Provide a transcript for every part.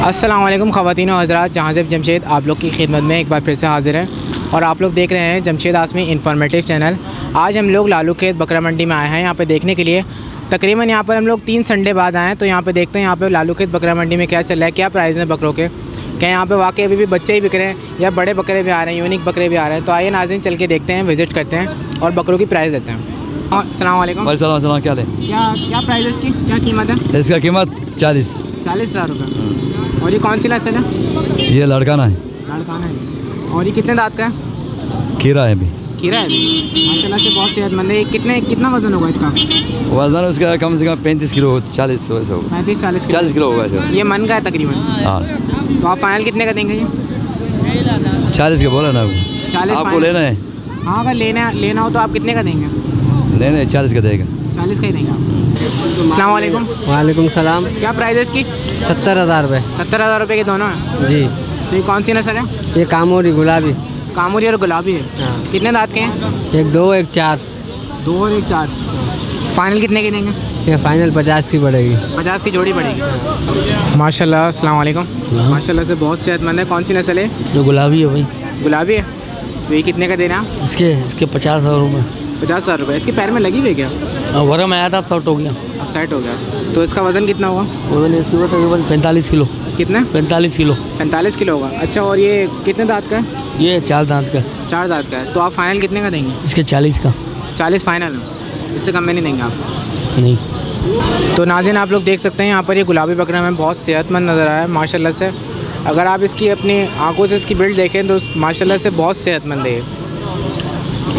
अस्सलाम वालेकुम ख़वातीन और हज़रात, जहाज़िब जमशेद आप लोग की खिदमत में एक बार फिर से हाज़िर है और आप लोग देख रहे हैं जमशेद आसमी इन्फॉर्मेटिव चैनल। आज हम लोग लालू खेत बकरा मंडी में आए हैं यहाँ पे देखने के लिए। तकरीबन यहाँ पर हम लोग 3 संडे बाद आए हैं, तो यहाँ पे देखते हैं यहाँ पे लालू खेत बकरा मंडी में क्या चल रहा है, क्या प्राइस है बकरों के, क्या यहाँ पे वाकई अभी भी बच्चे ही बिक रहे हैं या बड़े बकरे भी आ रहे हैं, यूनिक बकरे भी आ रहे हैं। तो आइए नाज़रीन चल के देखते हैं, विज़िट करते हैं और बकरों की प्राइस देते हैं। अस्सलाम वालेकुम। वालेकुम, क्या है? क्या प्राइस है इसकी, क्या कीमत है? इसका कीमत 40,000 रुपये। और ये कौन सी नस्ल है? ये लड़काना है। लड़काना है। और ये कितने दांत का है? खीरा है अभी। खीरा है अभी, माशाल्लाह से बहुत सेहतमंद है। कितना वज़न होगा इसका? वज़न उसका कम से कम 35 किलो 40 किलो होगा। ये मन का है तकरीबन। हाँ। तो आप फाइनल कितने का देंगे ये? 40 का बोला ना 40 आपको लेना है? हाँ, अगर लेना हो तो आप कितने का देंगे? लेना 40 का देगा। 40 का ही देंगे आप। अस्सलाम वालेकुम। वालेकुम सलाम। क्या प्राइस है इसकी? 70,000 रुपये। 70,000 रुपये के दोनों हैं जी। तो ये कौन सी नस्ल है? ये कामोरी गुलाबी। कामोरी और गुलाबी है। हाँ। कितने दांत के हैं? एक 2 एक 4। 2 और 1 4। फाइनल कितने की देंगे? ये फाइनल 50 की पड़ेगी। 50 की जोड़ी पड़ेगी। माशाल्लाह, अस्सलाम वालेकुम। माशाल्लाह से बहुत सेहतमंद है। कौन सी नस्ल है? जो गुलाबी है भाई। गुलाबी है। तो ये कितने का देना? इसके 50,000 रुपये। 50,000 रुपये। इसके पैर में लगी हुई है क्या? वरम आया था, अब शॉर्ट हो गया। अब सेट हो गया। तो इसका वज़न कितना होगा? वजन इसकी हुआ तकरीबन 45 किलो। कितना? 45 किलो। 45 किलो होगा। अच्छा, और ये कितने दांत का है? ये 4 दांत का। 4 दांत का है। तो आप फाइनल कितने का देंगे? इसके 40 का। 40 फाइनल है, इससे कम में नहीं देंगे आप? नहीं। तो नाज़रीन आप लोग देख सकते हैं यहाँ पर ये गुलाबी बकरा में बहुत सेहतमंद नज़र आया है माशाल्लाह से। अगर आप इसकी अपनी आंखों से इसकी बिल्ड देखें तो माशाल्लाह से बहुत सेहतमंद है।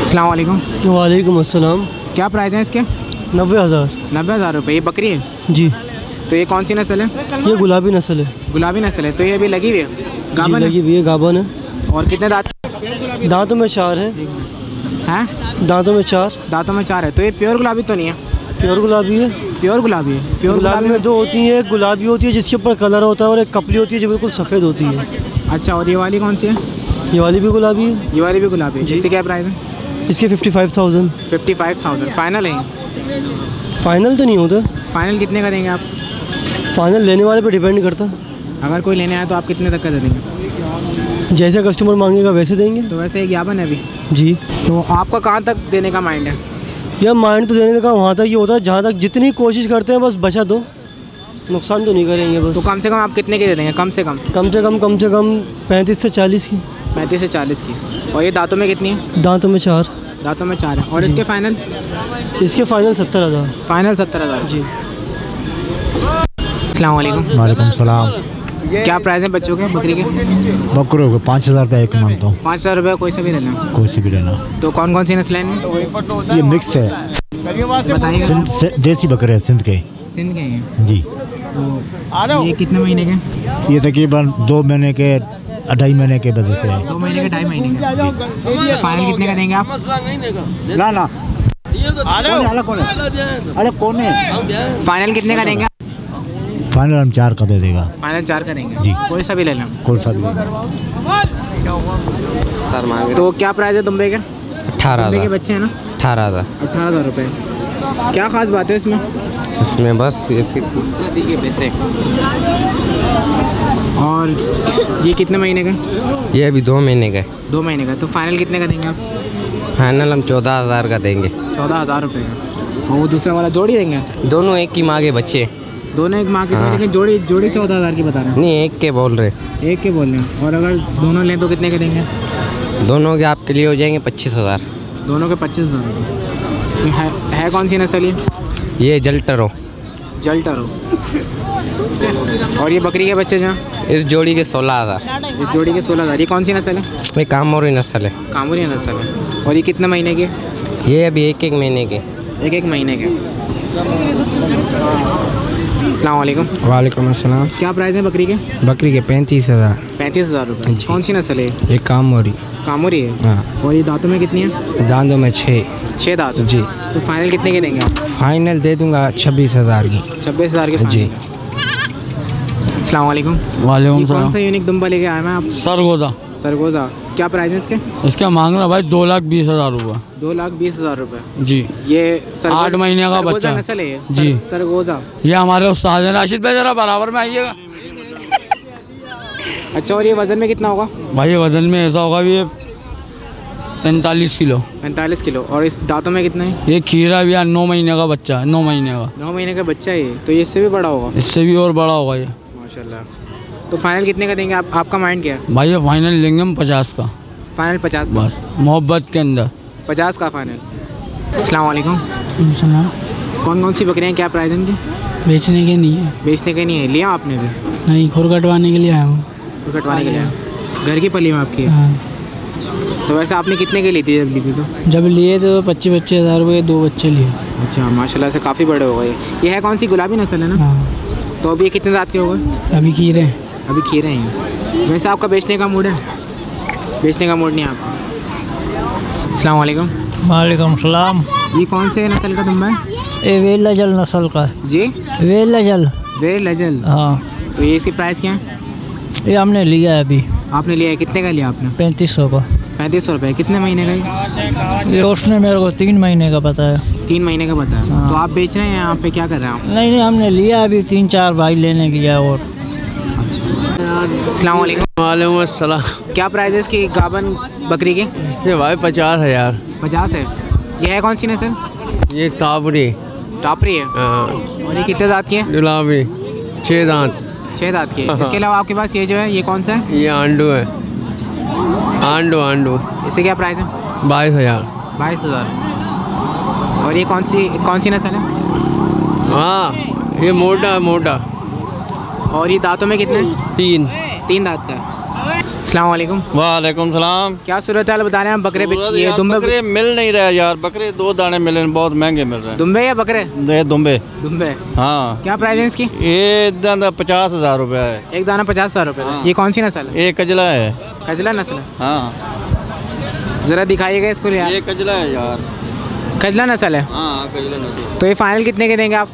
अस्सलाम वालेकुम। वालेकुम अस्सलाम। क्या प्राइस है इसके? 90,000। 90,000 रुपये। ये बकरी है जी। तो ये कौन सी नस्ल है? ये गुलाबी नस्ल है। गुलाबी नस्ल है। तो ये अभी लगी हुई है? गाभन है? लगी हुई है, गाभन है। और कितने दांत? दांतों में 4 है। हैं? दांतों में 4। दांतों में 4 है। तो ये प्योर गुलाबी तो नहीं है? प्योर गुलाबी है। प्योर गुलाबी है। प्योर गुलाबी में 2 होती है, एक गुलाबी होती है जिसके ऊपर कलर होता है और एक कपली होती है जो बिल्कुल सफ़ेद होती है। अच्छा, और ये वाली कौन सी है? ये वाली भी गुलाबी है। ये वाली भी गुलाबी है। इससे क्या प्राइस है? इसके 55,000। 55,000 फाइनल है? फाइनल तो नहीं होता। फाइनल कितने का देंगे आप? फाइनल लेने वाले पे डिपेंड करता। अगर कोई लेने आए तो आप कितने तक का दे देंगे? जैसे कस्टमर मांगेगा वैसे देंगे। तो वैसे एक याबन है अभी। जी। तो आपका कहाँ तक देने का माइंड है? यह माइंड तो देने का वहाँ तक ये होता है जहाँ तक जितनी कोशिश करते हैं, बस बचा दो, नुकसान तो नहीं करेंगे बस। तो कम से कम आप कितने की दे देंगे? कम से कम 35 से 40 की। 35 से 40 की। और ये दांतों में कितनी है? दांतों में 4। दांतों में 4 है। और इसके फाइनल? इसके फाइनल 70,000। फाइनल 70,000 जी। अस्सलाम वालेकुम। वालेकुम सलाम। क्या प्राइस है बच्चों के, बकरी के? बकरों को 5,000 रुपये एक मांगता हूँ। 5,000 रुपये कोई सा भी लेना? कोई सी भी लेना। तो कौन कौन सी नस्लें हैं? ये मिक्स है, बताइए। सिंध से देसी बकरे हैं, सिंध के। सिंध के हैं जी। तो ये कितने महीने के? ये तकरीबन 2 महीने के 2.5 महीने के बजे से है। 2 महीने के 2.5 महीने के। फाइनल कितने का देंगे आप? ना ना अरे कौन है? फाइनल कितने का देंगे? फाइनल हम 4 का दे देगा। फाइनल 4 का देंगे जी। कोई सा भी ले लें? कौन सा भी। तो क्या प्राइस है दुम्बे के? 18,000। दुम्बे के बच्चे हैं ना? 18,000। 18,000 रुपये। क्या खास बात है इसमें? इसमें बस ऐसी के पैसे। और ये कितने महीने का? ये अभी 2 महीने का है। 2 महीने का। तो फाइनल कितने का देंगे आप? फाइनल हम 14,000 का देंगे। 14,000 रुपये का। और वो दूसरा वाला जोड़ी देंगे? दोनों एक ही मांगे बच्चे। दोनों एक माँ के? हाँ। लेकिन जोड़ी 14,000 की बता रहे हैं। नहीं, एक के बोल रहे। एक के बोल रहे हैं। और अगर दोनों लें तो कितने के देंगे? दोनों के आपके लिए हो जाएंगे 25,000। दोनों के 25,000। है कौन सी नस्ल ये जल्टरो। जल्टरो। और ये बकरी के बच्चे जहाँ? इस जोड़ी के 16,000। इस जोड़ी के 16,000। ये कौन सी नस्ल है? ये कामोरी नस्ल है। कामोरी नस्ल है। और ये कितने महीने के? ये अभी एक महीने के। एक महीने के। अस्सलाम वालेकुम। वालेकुम अस्सलाम। क्या प्राइस है बकरी के? बकरी के 35,000। 35,000 रुपये। कौन सी नस्ल है? ये कामोरी। कामोरी है। हाँ। और ये दांतों में कितनी है? दांतों में 6। 6 दांत जी। तो फाइनल कितने के देंगे आप? फाइनल दे दूंगा 26,000 की। 26,000 के जी। अस्सलाम वालेकुम। वालेकुम कौन सा यूनिक दुम्बा लेके आए हैं आप? सरगोदा। सरगोजा। क्या प्राइस है इसके? इसका मांग रहा भाई 2,20,000 रुपये। 2,20,000 रुपये। जी। ये 8 महीने का बच्चा नस्ल है ये? जी। सरगोजा। ये हमारे उस्ताद हैं राशिद भाई, जरा बराबर में आइएगा। अच्छा, और ये वज़न में कितना होगा? भाई वजन में ऐसा होगा भी 45 किलो। 45 किलो। और इस दांतों में कितना है? ये खीरा भी यार 9 महीने का बच्चा है, 9 महीने का। 9 महीने का बच्चा है ये, तो ये इससे भी बड़ा होगा? इससे भी और बड़ा होगा ये माशाल्लाह। तो फाइनल कितने का देंगे आप? आपका माइंड क्या है? भाई ये फाइनल लेंगे हम 50 का। फाइनल 50 का? बस मोहब्बत के अंदर 50 का फाइनल। अस्सलाम वालेकुम। कौन कौन सी बकरियाँ, क्या प्राइस है इनकी? बेचने के नहीं है। बेचने के नहीं है, लिया आपने भी? नहीं, खुर कटवाने के लिए आया हूँ। खुर कटवाने के लिए आया? घर की पली में आपकी? हाँ। तो वैसे आपने कितने के ली थी जब ली थी? तो जब लिए तो 25 हज़ार रुपये 2 बच्चे लिए। अच्छा, माशाल्लाह से काफ़ी बड़े हो गए। ये है कौन सी गुलाबी नस्ल है ना? हाँ। तो अभी ये कितने दांत के हो गए? अभी खीरे हैं। अभी खीरे हैं। वैसे आपका बेचने का मूड है? बेचने का मूड नहीं है आपका? अस्सलाम वालेकुम। वालेकुम सलाम। ये कौन से नस्ल का दुम्बा है? ये वेल लजल नस्ल का है। जी? वेल लजल। वेल लजल। हाँ। तो ये इसकी प्राइस क्या है? ये हमने लिया है अभी। आपने लिया है? कितने का लिया आपने? 3500 का। 3500 रुपये। कितने महीने का ये उसने मेरे को 3 महीने का बताया। 3 महीने का बताया। हाँ। तो आप बेच रहे हैं यहाँ पे, क्या कर रहे हैं आप? नहीं, हमने लिया अभी 3-4 भाई लेने की है। और अस्सलाम वालेकुम। वालेकुम अस्सलाम। क्या प्राइस है इसकी गाबन बकरी की? ये भाई 50,000। 50 है। ये है कौन सी नस्ल? ये काबरी। टापरी है। हाँ। और ये कितने दांत की है? गुलाबी 6 दांत। 6 दांत की है। इसके अलावा आपके पास ये जो है, ये कौन सा है? ये आंडू है। आंडू। इससे क्या प्राइस है? 22,000। 22,000। और ये कौन सी नस्ल है? हाँ, ये मोटा। और ये दांतों में कितने? 3 दांत का है। अस्सलाम वालेकुम। वालेकुम सलाम। क्या सूरत हाल बता रहे हैं हम? बकरे ये यार, दुम्बे बकरे मिल नहीं रहे यार। बकरे 2 दाने मिले, बहुत महंगे मिल रहे हैं। दुम्बे या बकरे? ये दुम्बे। दुम्बे। हाँ। क्या प्राइस है इसकी? ये दाना 50,000 रुपये है। एक दाना 50,000 रुपये। हाँ। ये कौन सी नस्ल है? ये कजला है। कजला नस्ल है? हाँ। ज़रा दिखाइएगा इसको यार। ये कजला है यार। कजला नस्ल है? हाँ, कजला नस्ल। तो ये फाइनल कितने के देंगे आप?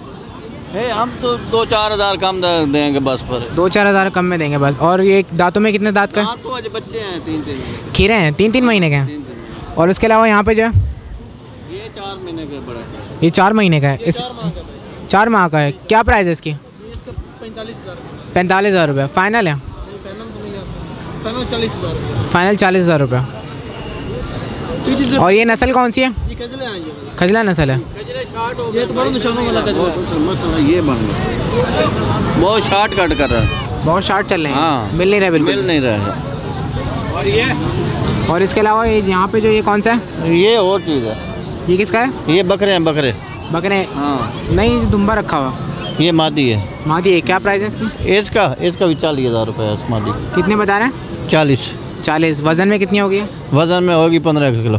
हम तो 2-4 हज़ार कम देंगे बस। पर 2-4 हज़ार कम में देंगे बस। और ये दांतों में कितने दांत का है? हाँ, तो आज बच्चे हैं 3-3 खीरे हैं? 3-3 महीने के हैं। और उसके अलावा यहाँ पे जो है, ये 4 महीने के बड़ा है। ये 4 महीने का है। इस 4 माह का है। क्या प्राइस है इसकी? 45,000 रुपये। फाइनल है? फाइनल 40,000 रुपये। और ये नस्ल कौन सी है? खजला नस्ल है। ये तो बड़ा निशानों वाला कजला। ये बन गया, बहुत शॉर्ट कट कर रहा है। बहुत शार्ट चल रहे हैं। हाँ। मिल नहीं रहे बिल्कुल। मिल नहीं रहा है। और ये और इसके अलावा ये यहाँ पे जो ये कौन सा है? ये और चीज़ है। ये किसका है? ये बकरे हैं, बकरे। बकरे? हाँ। नहीं, दुम्बा रखा हुआ। ये मादी है। मादी है। क्या प्राइस है इसकी? इसका भी 40,000 रुपये है। इस मादी कितने बता रहे हैं? 40। वज़न में कितनी होगी? वज़न में होगी 15 किलो।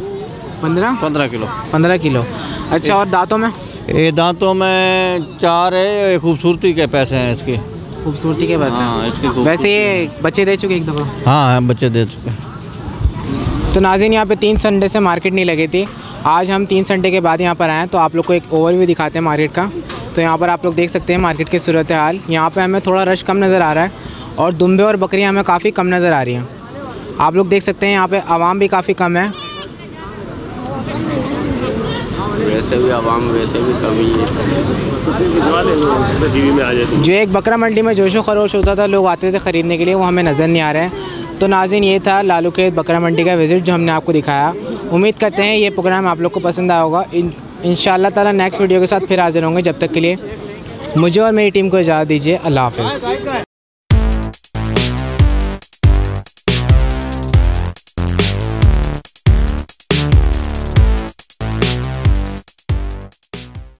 15 किलो। 15 किलो। अच्छा, और दांतों में? ये दांतों में 4 है। ये खूबसूरती के पैसे हैं इसके। खूबसूरती के पैसे? हाँ, इसकी खूबसूरती। वैसे ये बच्चे दे चुके एक दफ़ा? हाँ, बच्चे दे चुके। तो नाज़रीन, यहाँ पे 3 संडे से मार्केट नहीं लगी थी। आज हम 3 संडे के बाद यहाँ पर आए हैं, तो आप लोग को एक ओवरव्यू दिखाते हैं मार्केट का। तो यहाँ पर आप लोग देख सकते हैं मार्केट की सूरत हाल। यहाँ पे हमें थोड़ा रश कम नज़र आ रहा है और दुम्बे और बकरियाँ हमें काफ़ी कम नज़र आ रही हैं। आप लोग देख सकते हैं यहाँ पे आवाम भी काफ़ी कम है। वैसे भी कम ही है। जो एक बकरा मंडी में जोशो खरोश होता था, लोग आते थे ख़रीदने के लिए, वो हमें नज़र नहीं आ रहे हैं। तो नाज़रीन, ये था लालू खेत बकरा मंडी का विज़िट जो हमने आपको दिखाया। उम्मीद करते हैं ये प्रोग्राम आप लोग को पसंद आया होगा। इंशाअल्लाह ताला नेक्स्ट वीडियो के साथ फिर हाज़िर होंगे। जब तक के लिए मुझे और मेरी टीम को इजाज़त दीजिए। अल्लाह हाफ़िज़।